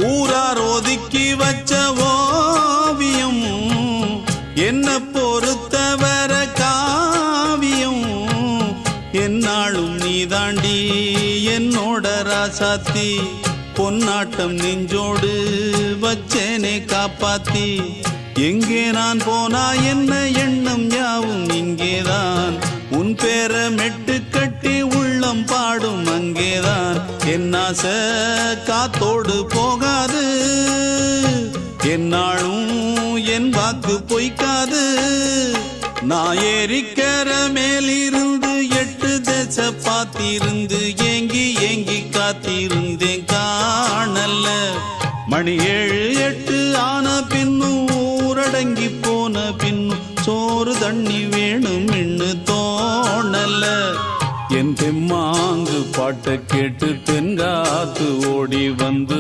ஊரார் ஒதுக்கி வச்ச ஓவியம் என்ன பொறுத்தவர காவியம் என்னாலும் நீதாண்டி என்னோட ராசாத்தி பொன்னாட்டம் நெஞ்சோடு வச்சேனே காப்பாத்தி எங்கே நான் போனா என்ன எண்ணம் யாவும் இங்கேதான் உன் பேர மெட்டு கட்டி உள்ளம் பாடும் அங்கேதான் என் ஆசை காத்தோடு போகாது என்னாலும் என் வாக்கு பொய்க்காது நான் ஏறிக்கிற மேலிருந்து 8 தேச பார்த்திருந்து ஏங்கி ஏங்கி காத்திருந்தேன் காணல மணி 7 8 ஆன பின்னும் ஊரடங்கி போன பின்னும் சோறு தண்ணி வேணும் என்று தோணல என் தெம்மாங்கு பாட்டை கேட்டு தென்காத்து ஓடி வந்து